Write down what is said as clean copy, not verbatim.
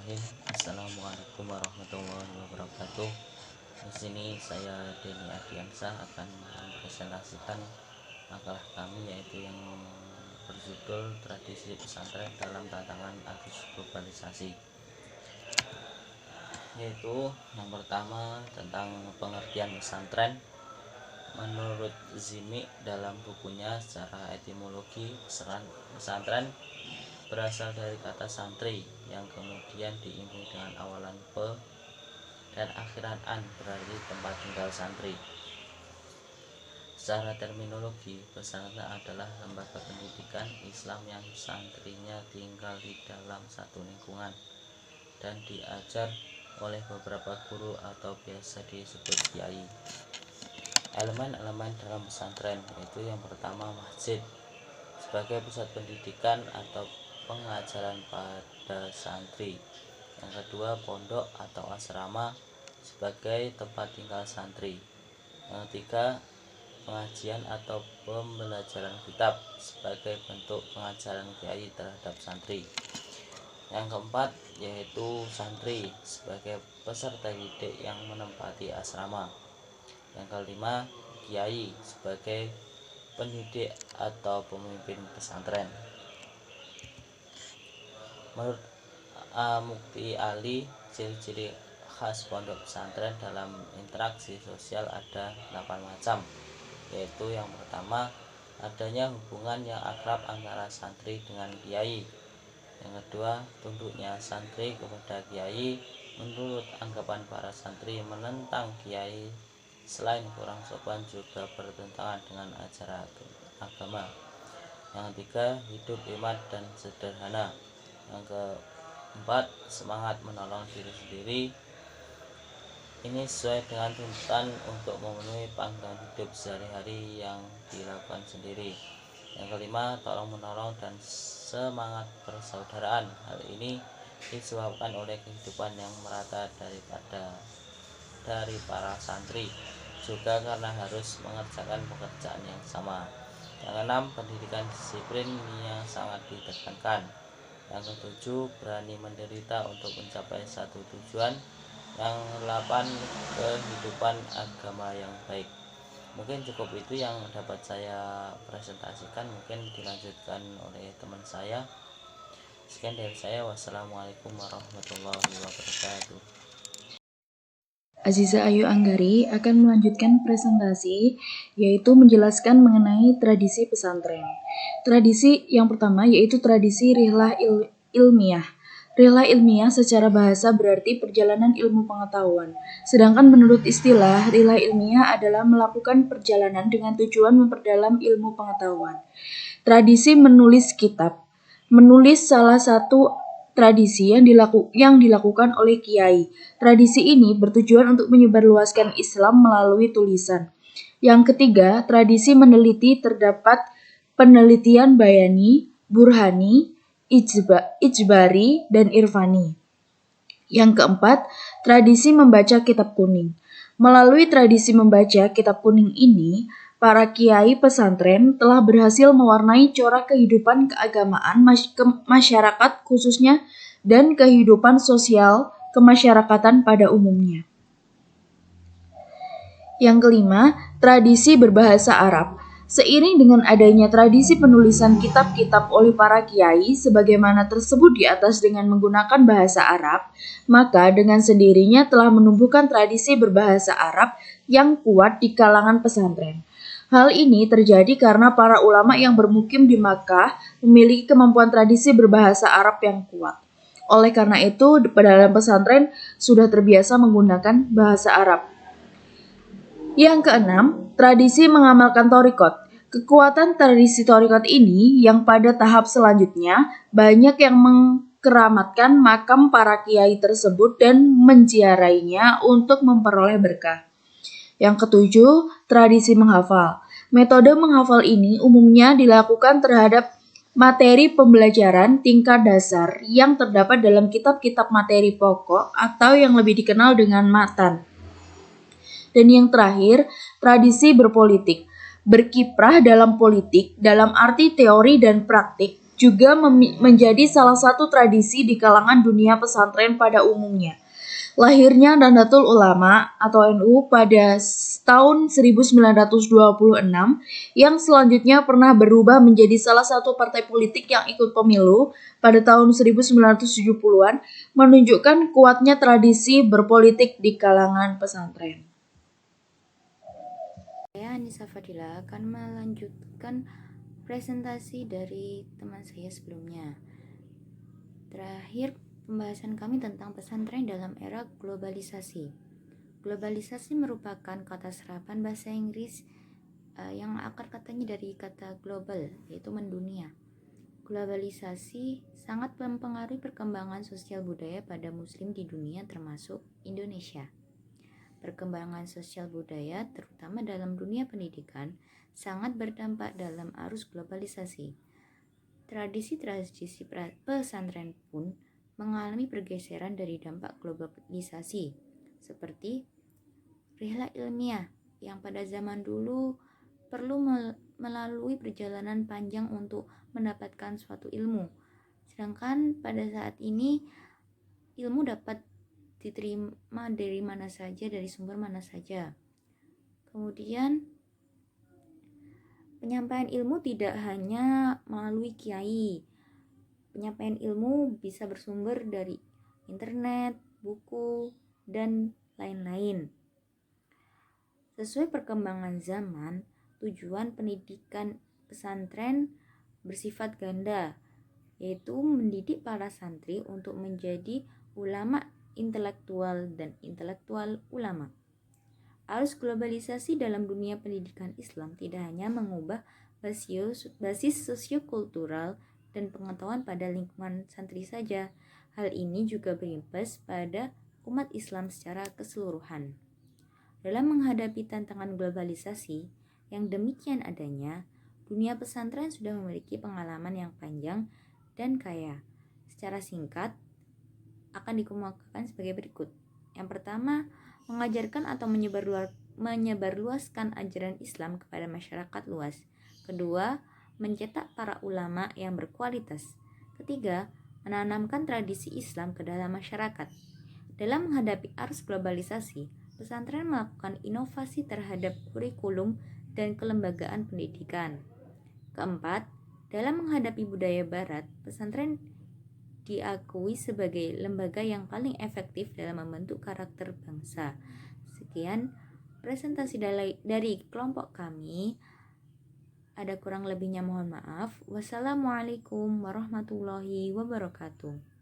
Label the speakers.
Speaker 1: Bismillahirrahmanirrahim. Assalamualaikum warahmatullahi wabarakatuh. Di sini saya Denny Adiansa akan mempresentasikan makalah kami yaitu yang berjudul Tradisi Pesantren dalam Tantangan Arus Globalisasi. Yaitu yang pertama tentang pengertian pesantren. Menurut Zimi dalam bukunya secara etimologi, pesantren berasal dari kata santri yang kemudian diimbing dengan awalan pe dan akhiran an, berarti tempat tinggal santri. Secara terminologi, pesantren adalah lembaga pendidikan Islam yang santrinya tinggal di dalam satu lingkungan dan diajar oleh beberapa guru atau biasa disebut kiai. Elemen-elemen dalam pesantren yaitu yang pertama masjid sebagai pusat pendidikan atau pengajaran pada santri. Yang kedua pondok atau asrama sebagai tempat tinggal santri. Yang ketiga pengajian atau pembelajaran kitab sebagai bentuk pengajaran kiai terhadap santri. Yang keempat yaitu santri sebagai peserta didik yang menempati asrama. Yang kelima kiai sebagai pendidik atau pemimpin pesantren. Menurut Mukti Ali, ciri-ciri khas pondok pesantren dalam interaksi sosial ada 8 macam, yaitu yang pertama adanya hubungan yang akrab antara santri dengan kiai. Yang kedua, tunduknya santri kepada kiai menurut anggapan para santri menentang kiai, selain kurang sopan juga bertentangan dengan ajaran agama. Yang ketiga, hidup hemat dan sederhana. Yang keempat, semangat menolong diri sendiri. Ini sesuai dengan tuntutan untuk memenuhi panggilan hidup sehari-hari yang dilakukan sendiri. Yang kelima, tolong menolong dan semangat persaudaraan. Hal ini disebabkan oleh kehidupan yang merata dari para santri, juga karena harus mengerjakan pekerjaan yang sama. Yang keenam, pendidikan disiplin yang sangat ditekankan. Yang ketujuh, berani menderita untuk mencapai satu tujuan. Yang delapan, kehidupan agama yang baik. Mungkin cukup itu yang dapat saya presentasikan, mungkin dilanjutkan oleh teman saya. Sekian dari saya, wassalamualaikum warahmatullahi wabarakatuh.
Speaker 2: Aziza Ayu Anggari akan melanjutkan presentasi, yaitu menjelaskan mengenai tradisi pesantren. Tradisi yang pertama yaitu tradisi rihlah ilmiah. Rihlah ilmiah secara bahasa berarti perjalanan ilmu pengetahuan. Sedangkan menurut istilah, rihlah ilmiah adalah melakukan perjalanan dengan tujuan memperdalam ilmu pengetahuan. Tradisi menulis kitab. Menulis salah satu tradisi yang dilakukan oleh kiai. Tradisi ini bertujuan untuk menyebarluaskan Islam melalui tulisan. Yang ketiga, tradisi meneliti terdapat penelitian bayani, burhani, ijbari, dan irfani. Yang keempat, tradisi membaca kitab kuning. Melalui tradisi membaca kitab kuning ini, para kiai pesantren telah berhasil mewarnai corak kehidupan keagamaan masyarakat khususnya dan kehidupan sosial kemasyarakatan pada umumnya. Yang kelima, tradisi berbahasa Arab. Seiring dengan adanya tradisi penulisan kitab-kitab oleh para kiai sebagaimana tersebut di atas dengan menggunakan bahasa Arab, maka dengan sendirinya telah menumbuhkan tradisi berbahasa Arab yang kuat di kalangan pesantren. Hal ini terjadi karena para ulama yang bermukim di Makkah memiliki kemampuan tradisi berbahasa Arab yang kuat. Oleh karena itu, dalam pesantren sudah terbiasa menggunakan bahasa Arab. Yang keenam, tradisi mengamalkan thariqat. Kekuatan tradisi thariqat ini yang pada tahap selanjutnya banyak yang mengkeramatkan makam para kiai tersebut dan menziarainya untuk memperoleh berkah. Yang ketujuh, tradisi menghafal. Metode menghafal ini umumnya dilakukan terhadap materi pembelajaran tingkat dasar yang terdapat dalam kitab-kitab materi pokok atau yang lebih dikenal dengan matan. Dan yang terakhir, tradisi berpolitik. Berkiprah dalam politik dalam arti teori dan praktik juga menjadi salah satu tradisi di kalangan dunia pesantren pada umumnya. Lahirnya Nahdlatul Ulama atau NU pada tahun 1926 yang selanjutnya pernah berubah menjadi salah satu partai politik yang ikut pemilu pada tahun 1970-an menunjukkan kuatnya tradisi berpolitik di kalangan pesantren.
Speaker 3: Saya Anissa Fadila akan melanjutkan presentasi dari teman saya sebelumnya. Terakhir, pembahasan kami tentang pesantren dalam era globalisasi. Globalisasi merupakan kata serapan bahasa Inggris yang akar katanya dari kata global, yaitu mendunia. Globalisasi sangat mempengaruhi perkembangan sosial budaya pada muslim di dunia termasuk Indonesia. Perkembangan sosial budaya, terutama dalam dunia pendidikan, sangat berdampak dalam arus globalisasi. Tradisi-tradisi pesantren pun mengalami pergeseran dari dampak globalisasi, seperti rihlah ilmiah yang pada zaman dulu perlu melalui perjalanan panjang untuk mendapatkan suatu ilmu. Sedangkan pada saat ini ilmu dapat diterima dari mana saja, dari sumber mana saja. Kemudian penyampaian ilmu tidak hanya melalui kiai. Penyampaian ilmu bisa bersumber dari internet, buku, dan lain-lain. Sesuai perkembangan zaman, tujuan pendidikan pesantren bersifat ganda, yaitu mendidik para santri untuk menjadi ulama intelektual dan intelektual ulama. Arus globalisasi dalam dunia pendidikan Islam tidak hanya mengubah basis sosiokultural dan pengetahuan pada lingkungan santri saja. Hal ini juga berimbas pada umat Islam secara keseluruhan. Dalam menghadapi tantangan globalisasi yang demikian adanya, dunia pesantren sudah memiliki pengalaman yang panjang dan kaya. Secara singkat, akan dikemukakan sebagai berikut. Yang pertama, mengajarkan atau menyebarluaskan ajaran Islam kepada masyarakat luas. Kedua, mencetak para ulama yang berkualitas. Ketiga, menanamkan tradisi Islam ke dalam masyarakat. Dalam menghadapi arus globalisasi, pesantren melakukan inovasi terhadap kurikulum dan kelembagaan pendidikan. Keempat, dalam menghadapi budaya barat, pesantren diakui sebagai lembaga yang paling efektif dalam membentuk karakter bangsa. Sekian presentasi dari kelompok kami. Ada kurang lebihnya mohon maaf. Wassalamualaikum warahmatullahi wabarakatuh.